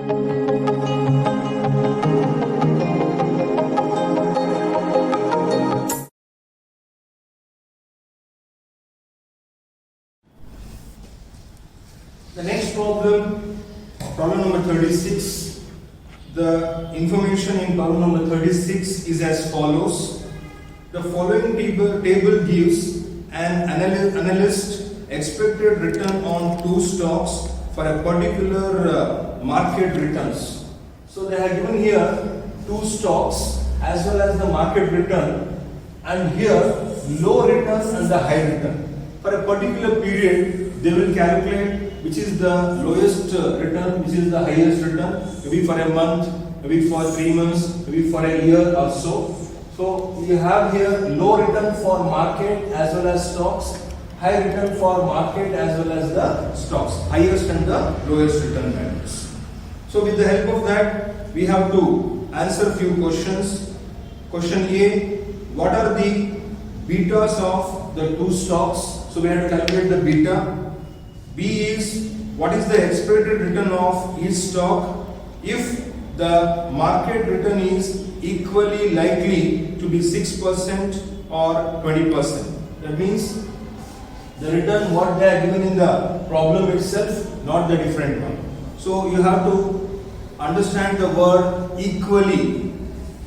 The next problem, problem number 36. The information in problem number 36 is as follows. The following table gives an analyst expected return on two stocks for a particular market returns. So they have given here two stocks as well as the market return, and here low return and the high return. For a particular period, they will calculate which is the lowest return, which is the highest return, maybe for a month, maybe for 3 months, maybe for a year or so. So you have here low return for market as well as stocks, high return for market as well as the stocks, highest and the lowest return values. So with the help of that, we have to answer few questions. Question A, what are the betas of the two stocks? So we have to calculate the beta. B is, what is the expected return of each stock if the market return is equally likely to be 6% or 20%. That means the return what they are given in the problem itself, not the different one. So you have to understand the word equally.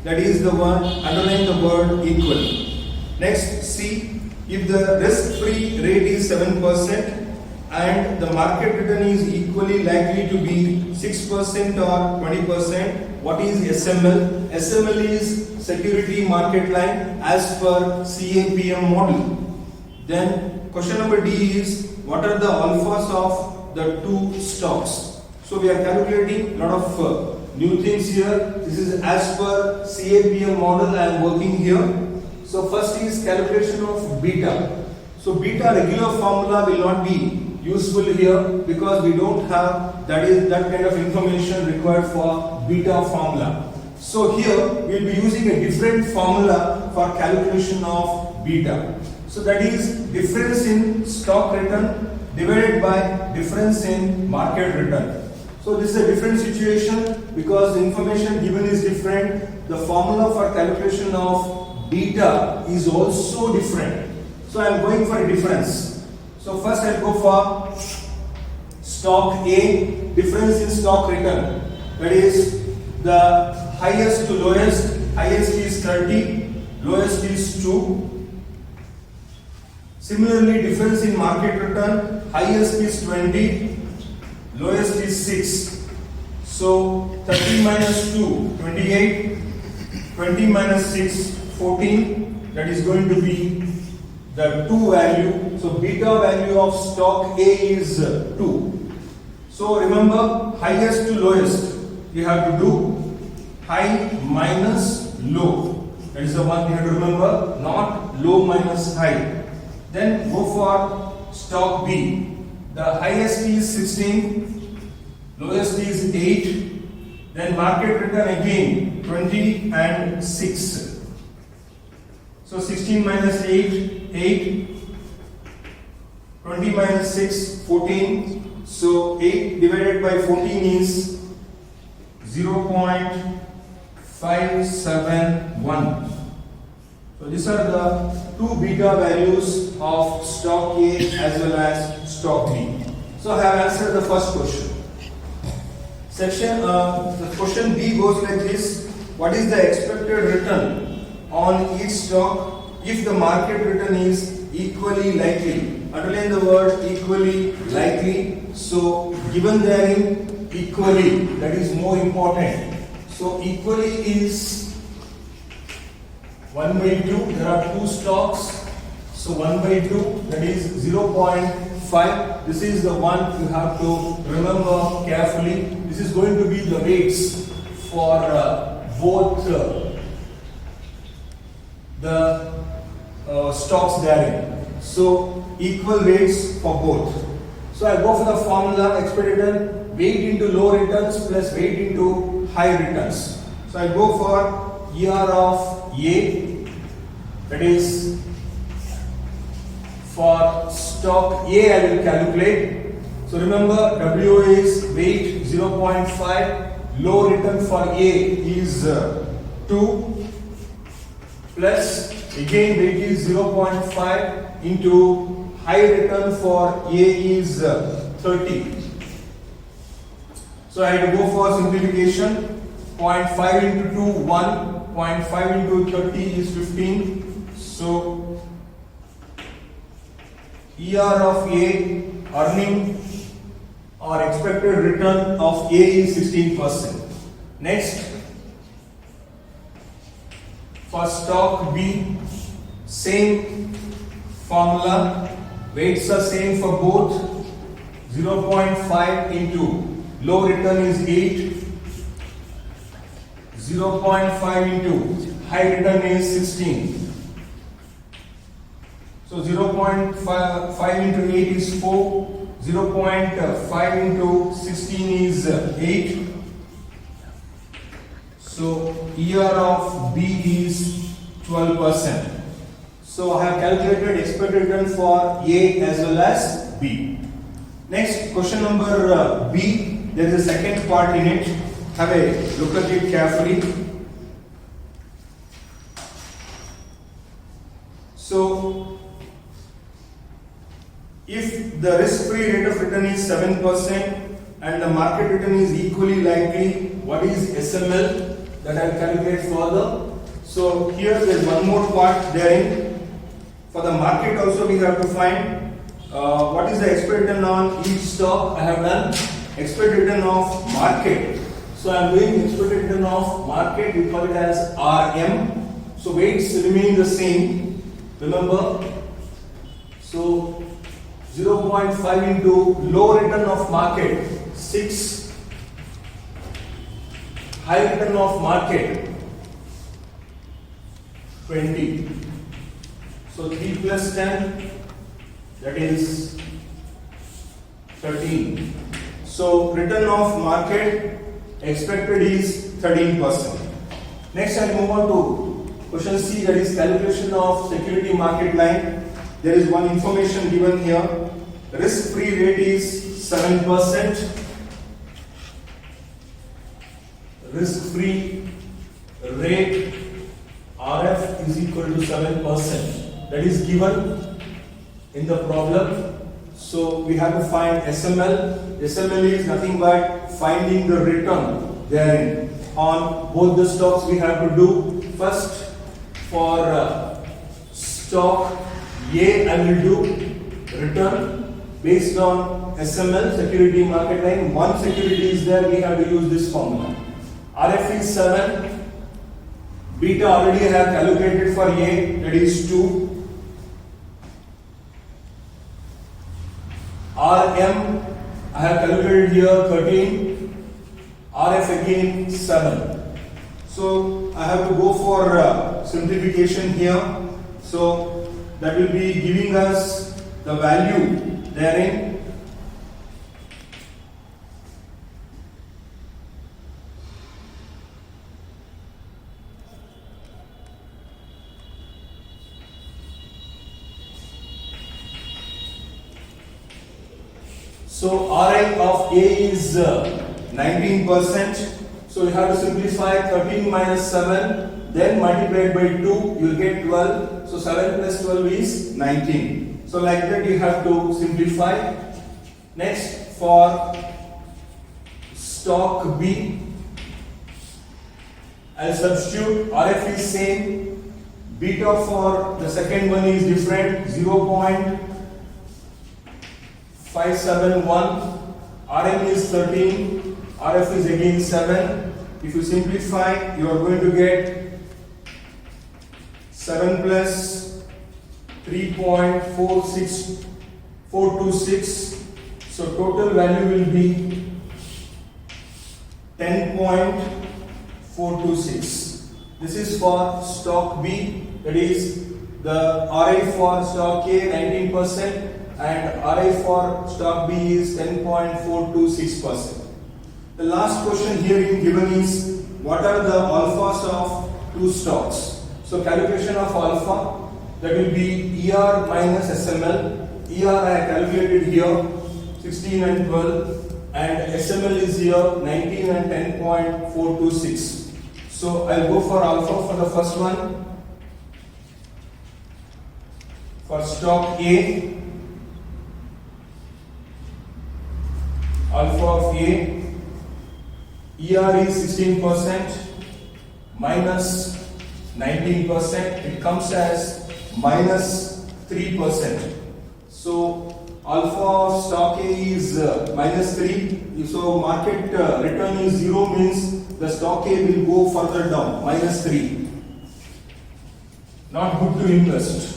That is the word, underline the word equally. Next, C, if the risk-free rate is 7%, and the market return is equally likely to be 6% or 20%. What is SML? SML is security market line as per CAPM model. Then question number D is, what are the alphas of the two stocks? So we are calculating a lot of new things here. This is as per CAPM model I am working here. So first is calculation of beta. So beta regular formula will not be useful here because we don't have that kind of information required for beta formula. So here we will be using a different formula for calculation of beta. So that is difference in stock return divided by difference in market return. So this is a different situation because the information given is different. The formula for calculation of beta is also different. So I am going for a difference. So first I will go for stock A, difference in stock return. That is the highest to lowest, highest is 30, lowest is 2. Similarly, difference in market return, highest is 20, lowest is 6. So 30 minus 2, 28, 20 minus 6, 14. That is going to be the 2 value. So beta value of stock A is 2. So remember, highest to lowest, you have to do high minus low. That is the one you have to remember, not low minus high. Then go for stock B. The highest is 16, lowest is 8. Then market return again 20 and 6. So 16 minus 8, 8. 20 minus 6, 14. So 8 divided by 14 is 0.571. So these are the two beta values of stock A as well as stock B. So I have answered the first question. The question B goes like this. What is the expected return on each stock if the market return is equally likely? Underline the word equally likely. So given therein equally, that is more important. So equally is 1 by 2. There are two stocks. So 1 by 2, that is 0.5. This is the one you have to remember carefully. This is going to be the weights for both the stocks therein. So equal weights for both. So I go for the formula expected return, weight into low returns plus weight into high returns. So I go for ER of A, that is for stock A I will calculate So remember WO is weight 0.5, low return for A is 2 plus again weight is 0.5 into high return for A is 30. So I had to go for simplification. 0.5 into 2, 1. 0.5 into 30 is 15. So ER of A, earning or expected return of A is 16%. Next, for stock B, same formula, weights are same for both. 0.5 into low return is 8. 0.5 into high return is 16. So 0.5 into 8 is 4. 0.5 into 16 is 8. So ER of B is 12%. So I have calculated expected return for A as well as B. Next, question number B. There is a second part in it. Have a look at it carefully. So, if the risk-free rate of return is 7% and the market return is equally likely, what is SML? That I will calculate further. So, here there is one more part therein. For the market also we have to find what is the expected return on each stock. I have done expected return of market. So I am doing expected return of market, we call it as RM. So weights remain the same, remember. So 0.5 into low return of market, 6. High return of market, 20. So 3 plus 10, that is 13. So return of market expected is 13%. Next, I move on to question C, that is calculation of security market line. There is one information given here. Risk-free rate is 7%. Risk-free rate RF is equal to 7%. That is given in the problem. So we have to find SML. SML is nothing but finding the return therein. On both the stocks we have to do. First, for stock A, I will do return based on SML, security market line. One security is there, we have to use this formula. RF is 7. Beta already I have calculated for A, that is 2. RM I have calculated here 13. RF again 7. So I have to go for simplification here. So that will be giving us the value therein. So RI of A is 19%. So you have to simplify 13 minus 7, then multiplied by 2, you will get 12. So 7 plus 12 is 19. So like that you have to simplify. Next, for stock B, I'll substitute. RF is same. Beta for the second one is different, 0.571. RM is 13. RF is again 7. If you simplify, you are going to get 7 plus 3.426. So total value will be 10.426. This is for stock B, that is the RI for stock A 19% and RI for stock B is 10.426%. The last question here given is what are the alphas of two stocks? So calculation of alpha, that will be ER minus SML. ER I have calculated here. 16 and 12, and SML is here 19 and 10.426. So I'll go for alpha for the first one. For stock A, alpha of A, ER is 16% minus 19%, it comes as minus 3%. So alpha of stock A is minus 3. So market return is 0 means the stock A will go further down, minus 3. Not good to invest.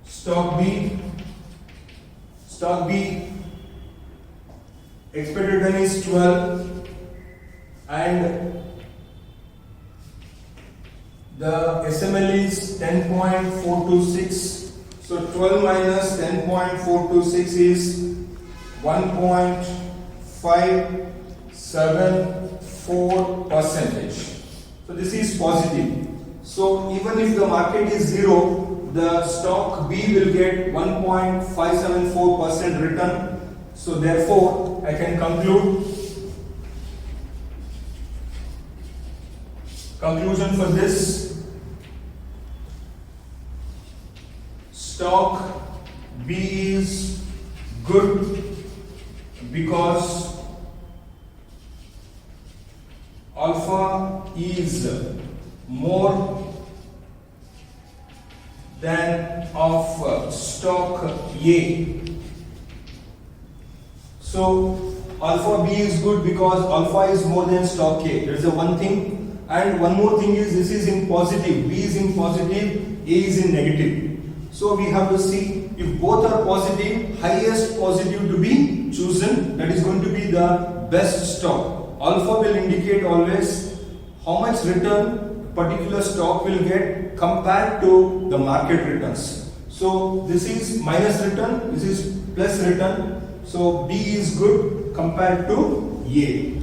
Stock B, expected return is 12 and the SML is 10.426. So 12 minus 10.426 is 1.574 percentage. So this is positive. So even if the market is 0, the stock B will get 1.574% return. So therefore, I can conclusion for this, stock B is good because alpha is more than of stock A. So alpha B is good because alpha is more than stock A. There is a one thing. And one more thing is, this is in positive, B is in positive, A is in negative. So we have to see if both are positive, highest positive to be chosen, that is going to be the best stock. Alpha will indicate always how much return particular stock will get compared to the market returns. So this is minus return, this is plus return. So B is good compared to A.